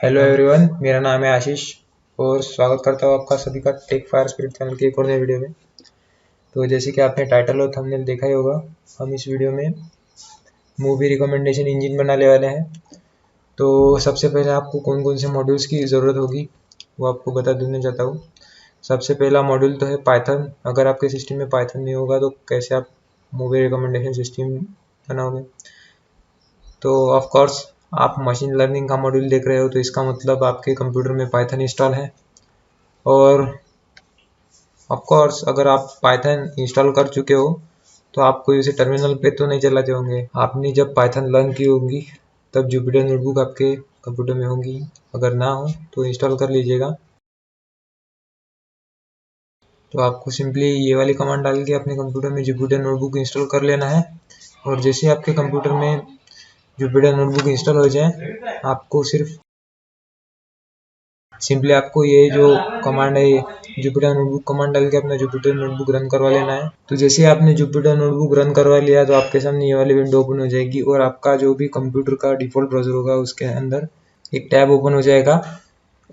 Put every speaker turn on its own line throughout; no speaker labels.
Hello everyone, मेरा नाम है आशीष और स्वागत करता हूँ आपका सभी का टेक फायर स्पिरिट चैनल के एक और नए वीडियो में। तो जैसे कि आपने टाइटल और थंबनेल देखा ही होगा, हम इस वीडियो में मूवी रिकमेंडेशन इंजन बनाने वाले हैं। तो सबसे पहले आपको कौन कौन से मॉड्यूल्स की ज़रूरत होगी वो आपको बता देना चाहता हूँ। सबसे पहला मॉड्यूल तो है पाइथन। अगर आपके सिस्टम में पाइथन नहीं होगा तो कैसे आप मूवी रिकमेंडेशन सिस्टम बनाओगे। तो ऑफ कोर्स आप मशीन लर्निंग का मॉड्यूल देख रहे हो, तो इसका मतलब आपके कंप्यूटर में पाइथन इंस्टॉल है। और ऑफ कोर्स अगर आप पाइथन इंस्टॉल कर चुके हो तो आप कोई उसे टर्मिनल पे तो नहीं चलाते होंगे। आपने जब पाइथन लर्न की होगी तब जुपिटर नोटबुक आपके कंप्यूटर में होगी। अगर ना हो तो इंस्टॉल कर लीजिएगा। तो आपको सिंपली ये वाली कमांड डाल के अपने कंप्यूटर में जुपिटर नोटबुक इंस्टॉल कर लेना है। और जैसे आपके कंप्यूटर में जुपिटर नोटबुक इंस्टॉल हो जाए, आपको सिंपली आपको ये जो कमांड है जुपिटर नोटबुक कमांड डाल के अपना जुपिटर नोटबुक रन करवा लेना है। तो जैसे आपने जुपिटर नोटबुक रन करवा लिया तो आपके सामने ये वाली विंडो ओपन हो जाएगी और आपका जो भी कंप्यूटर का डिफ़ॉल्ट ब्राउज़र होगा उसके अंदर एक टैब ओपन हो जाएगा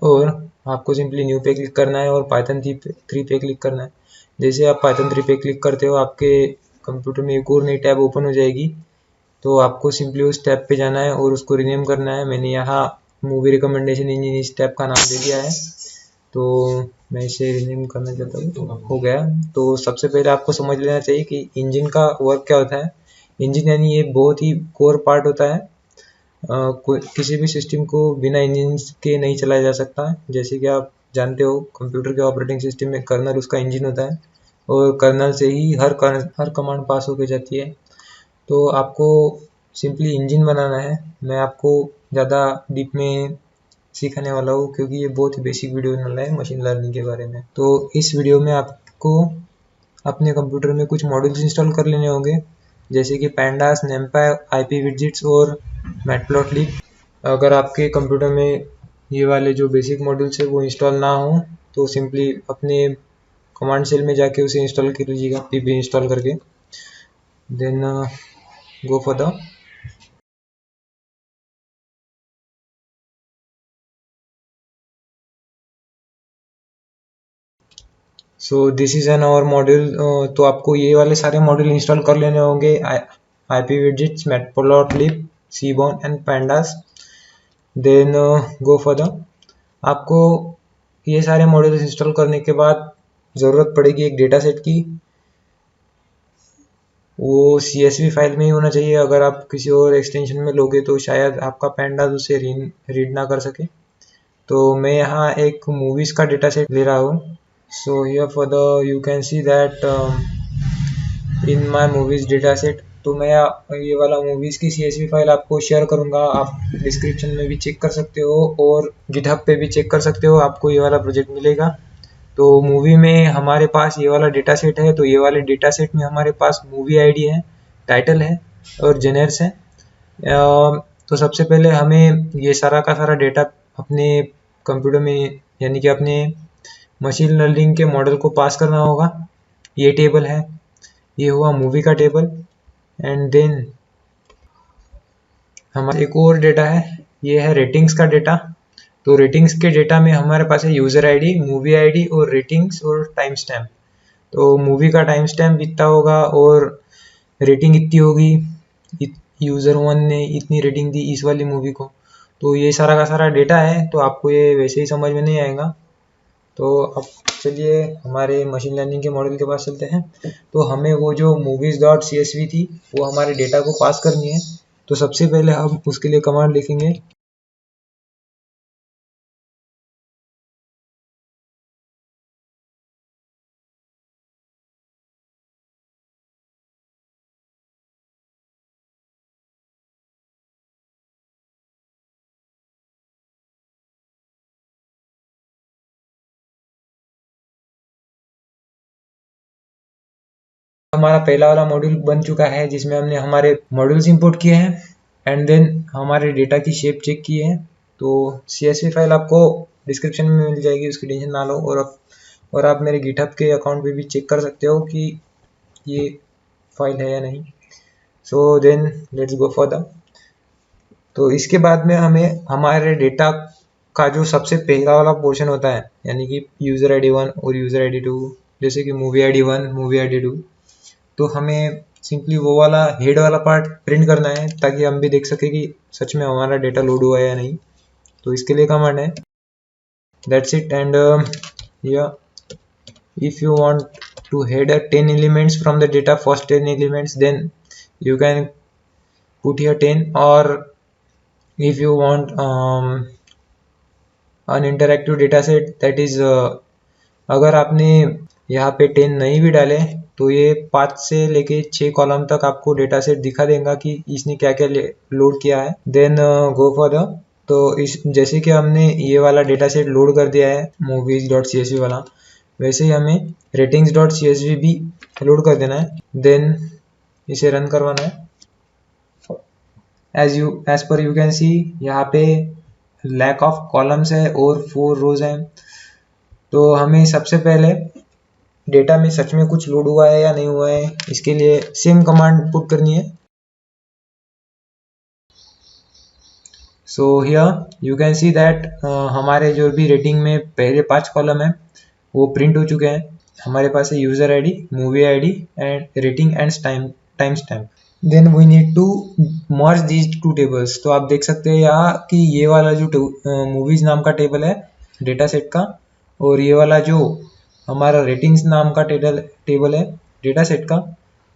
और आपको सिंपली न्यू पे क्लिक करना है और पाइथन 3 पे क्लिक करना है। जैसे आप पाइथन 3 पे क्लिक करते हो आपके कंप्यूटर में एक और नई टैब ओपन हो जाएगी। तो आपको सिंपली उस टैब पे जाना है और उसको रीनेम करना है। मैंने यहाँ मूवी रिकमेंडेशन इंजन इस टैब का नाम दे दिया है, तो मैं इसे रीनेम करना चाहता हूँ। तो हो गया। तो सबसे पहले आपको समझ लेना चाहिए कि इंजन का वर्क क्या होता है। इंजन यानी ये बहुत ही कोर पार्ट होता है। किसी भी सिस्टम को बिना इंजन के नहीं चलाया जा सकता है। जैसे कि आप जानते हो कंप्यूटर के ऑपरेटिंग सिस्टम में कर्नल उसका इंजन होता है और कर्नल से ही हर कमांड पास होकर जाती है। तो आपको सिंपली इंजन बनाना है। मैं आपको ज़्यादा डीप में सिखाने वाला हूँ क्योंकि ये बहुत ही बेसिक वीडियो होने वाला है मशीन लर्निंग के बारे में। तो इस वीडियो में आपको अपने कंप्यूटर में कुछ मॉड्यूल्स इंस्टॉल कर लेने होंगे, जैसे कि पैंडास, नमपी, आईपी विडजेट्स और मैटप्लॉटलिब। अगर आपके कंप्यूटर में ये वाले जो बेसिक मॉड्यूल्स है वो इंस्टॉल ना हो तो सिंपली अपने कमांड सेल में जाके उसे इंस्टॉल कर लीजिएगा पीपी इंस्टॉल करके। Then go for the so this is an our module. तो आपको ये वाले सारे मॉड्यूल इंस्टॉल कर लेने होंगे, IP widgets, matplotlib, seaborn and pandas. Then go for the आपको ये सारे मॉड्यूल्स इंस्टॉल करने के बाद ज़रूरत पड़ेगी एक डेटा सेट की। वो CSV फाइल में ही होना चाहिए। अगर आप किसी और एक्सटेंशन में लोगे तो शायद आपका पैंडास उसे रीड ना कर सके। तो मैं यहाँ एक मूवीज़ का डेटा सेट ले रहा हूँ। So here for the you can see that in my movies dataset। तो मैं ये वाला मूवीज़ की CSV फाइल आपको शेयर करूँगा। आप डिस्क्रिप्शन में भी चेक कर सकते हो और गिटहब पे भी चेक कर सकते हो, आपको ये वाला प्रोजेक्ट मिलेगा। तो मूवी में हमारे पास ये वाला डेटा सेट है। तो ये वाले डेटा सेट में हमारे पास मूवी आईडी है, टाइटल है और जेनर्स है। तो सबसे पहले हमें ये सारा का सारा डेटा अपने कंप्यूटर में यानी कि अपने मशीन लर्निंग के मॉडल को पास करना होगा। ये टेबल है, ये हुआ मूवी का टेबल। एंड देन हमारा एक और डेटा है, ये है रेटिंग्स का डेटा। तो रेटिंग्स के डेटा में हमारे पास है यूज़र आईडी, मूवी आईडी और रेटिंग्स और टाइम स्टैम्प। तो मूवी का टाइम स्टैम्प इतना होगा और रेटिंग इतनी होगी, यूज़र 1 ने इतनी रेटिंग दी इस वाली मूवी को। तो ये सारा का सारा डेटा है, तो आपको ये वैसे ही समझ में नहीं आएगा। तो अब चलिए हमारे मशीन लर्निंग के मॉडल के पास चलते हैं। तो हमें वो जो movies.csv थी वो हमारे डेटा को पास करनी है। तो सबसे पहले हम उसके लिए कमांड लिखेंगे हमारा पहला वाला मॉड्यूल बन चुका है जिसमें हमने हमारे मॉड्यूल्स इंपोर्ट किए हैं एंड देन हमारे डेटा की शेप चेक की है। तो CSV फाइल आपको डिस्क्रिप्शन में मिल जाएगी, उसकी टेंशन ना लो। और आप मेरे गिटहब के अकाउंट पे भी चेक कर सकते हो कि ये फाइल है या नहीं। So then let's go for the. तो इसके बाद में हमें हमारे डेटा का जो सबसे पहला वाला पोर्शन होता है, यानी कि यूज़र ID 1 और यूज़र ID 2, जैसे कि मूवी ID 1, मूवी ID 2, तो हमें सिंपली वो वाला हेड वाला पार्ट प्रिंट करना है ताकि हम भी देख सके कि सच में हमारा डेटा लोड हुआ है या नहीं। तो इसके लिए कमांड है दैट्स इट। एंड या if you want to header 10 elements from the data, first 10 elements, then you can put here 10, or if you want an interactive data set, that is अगर आपने यहाँ पे 10 नहीं भी डाले तो ये 5 से लेके 6 कॉलम तक आपको डेटा सेट दिखा देगा कि इसने क्या क्या लोड किया है। देन गो फॉर द, तो इस जैसे कि हमने ये वाला डेटा सेट लोड कर दिया है movies.csv वाला, वैसे ही हमें ratings.csv भी लोड कर देना है। देन इसे रन करवाना है। एज पर यू कैन सी यहाँ पे लैक ऑफ कॉलम्स है और 4 रोज हैं। तो हमें सबसे पहले डेटा में सच में कुछ लोड हुआ है या नहीं हुआ है, इसके लिए सेम कमांड पुट करनी है। So here you can see that हमारे जो भी रेटिंग में पहले 5 कॉलम है वो प्रिंट हो चुके हैं। हमारे पास है user ID, movie ID and rating and time stamp. Then we need to merge these 2 tables. तो आप देख सकते हैं यहाँ कि ये वाला जो मूवीज नाम का टेबल है डेटा सेट का, और ये वाला जो हमारा रेटिंग्स नाम का टेबल है डेटा सेट का,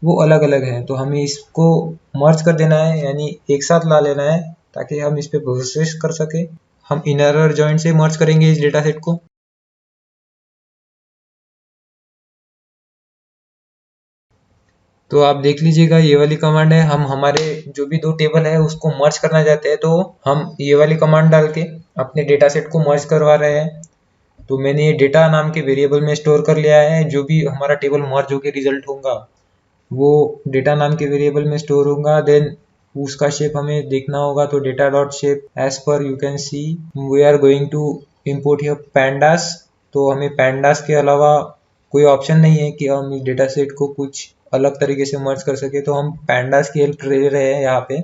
वो अलग अलग है। तो हमें इसको मर्ज कर देना है, यानी एक साथ ला लेना है ताकि हम इस पे प्रोसेस कर सके। हम इनर जॉइंट से मर्ज करेंगे इस डेटा सेट को। तो आप देख लीजिएगा ये वाली कमांड है। हम हमारे जो भी 2 टेबल है उसको मर्ज करना चाहते हैं, तो हम ये वाली कमांड डाल के अपने डेटा सेट को मर्ज करवा रहे हैं। तो मैंने ये डेटा नाम के वेरिएबल में स्टोर कर लिया है। जो भी हमारा टेबल मर्ज होकर रिजल्ट होगा वो डेटा नाम के वेरिएबल में स्टोर होगा। देन उसका शेप हमें देखना होगा, तो data dot shape as per you can see we are going to import here pandas. तो हमें पैंडास के अलावा कोई ऑप्शन नहीं है कि हम इस डेटा सेट को कुछ अलग तरीके से मर्ज कर सके, तो हम पैंडास की हेल्प ले रहे हैं यहाँ पे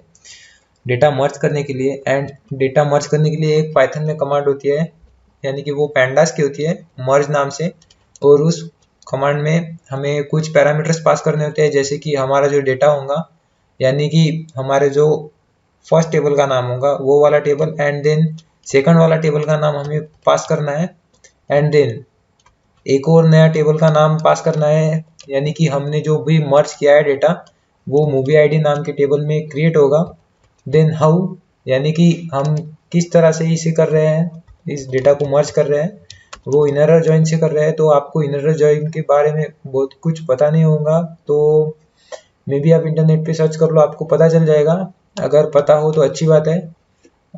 डेटा मर्ज करने के लिए। एंड डेटा मर्ज करने के लिए एक पाइथन में कमांड होती है, यानी कि वो पैंडास की होती है मर्ज नाम से, और उस कमांड में हमें कुछ पैरामीटर्स पास करने होते हैं, जैसे कि हमारा जो डेटा होगा, यानी कि हमारे जो फर्स्ट टेबल का नाम होगा वो वाला टेबल, एंड देन सेकंड वाला टेबल का नाम हमें पास करना है, एंड देन एक और नया टेबल का नाम पास करना है, यानी कि हमने जो भी मर्ज किया है डेटा वो मूवी ID नाम के टेबल में क्रिएट होगा। देन हाउ, यानी कि हम किस तरह से इसे कर रहे हैं, इस डेटा को मर्ज कर रहे हैं, वो इनर जॉइन से कर रहे हैं। तो आपको इनर जॉइन के बारे में बहुत कुछ पता नहीं होगा, तो मे बी आप इंटरनेट पे सर्च कर लो, आपको पता चल जाएगा। अगर पता हो तो अच्छी बात है।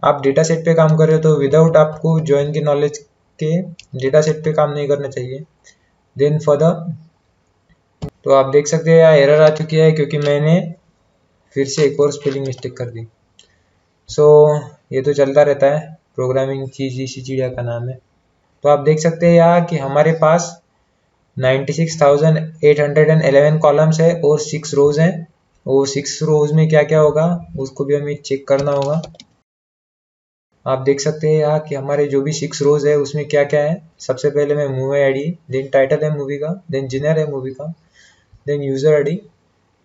आप डेटा सेट पे काम कर रहे हो तो विदाउट आपको जॉइन के नॉलेज के डेटा सेट पे काम नहीं करना चाहिए। देन फर्दर, तो आप देख सकते हैं यहाँ एरर आ चुकी है क्योंकि मैंने फिर से एक और स्पेलिंग मिस्टेक कर दी। सो ये तो चलता रहता है, प्रोग्रामिंग चीज इसी चिड़िया का नाम है। तो आप देख सकते हैं यहाँ कि हमारे पास 96,811 कॉलम्स है और 6 रोज हैं। वो 6 रोज में क्या क्या होगा उसको भी हमें चेक करना होगा। आप देख सकते हैं यहाँ कि हमारे जो भी 6 रोज है उसमें क्या क्या है। सबसे पहले में मूवी ID, देन टाइटल है मूवी का, देन जेनर है मूवी का, then user ID,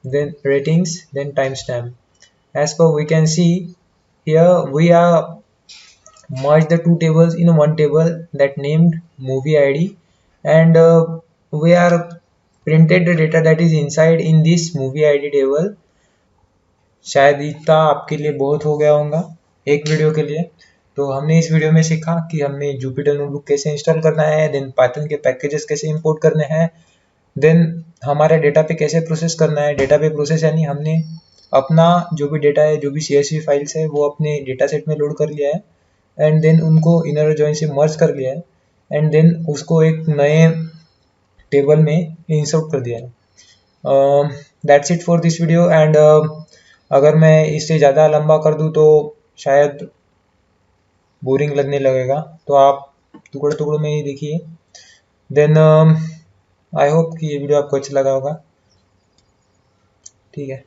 then ratings, then timestamp. As per we can see here, we are merged the 2 tables in one table that named movie ID, and we are printed the data that is inside in this movie ID table. शायद इतना आपके लिए बहुत हो गया होगा एक video के लिए। तो हमने इस वीडियो में सीखा कि हमें जुपिटर नोटबुक कैसे इंस्टॉल करना है, देन पाइथन के पैकेजेस कैसे इंपोर्ट करने हैं, देन हमारे डेटा पे कैसे प्रोसेस करना है। डेटा पे प्रोसेस यानी हमने अपना जो भी डेटा है, जो भी CSV फाइल्स है वो अपने डेटा सेट में लोड कर लिया है, एंड देन उनको इनर जॉइन से मर्ज कर लिया है, एंड देन उसको एक नए टेबल में इंसर्ट कर दिया है। That's it for this video. And अगर मैं इससे ज़्यादा लंबा कर दूँ तो शायद बोरिंग लगने लगेगा, तो आप टुकड़े टुकड़ों में ही देखिए। देन आई होप कि ये वीडियो आपको अच्छा लगा होगा। ठीक है।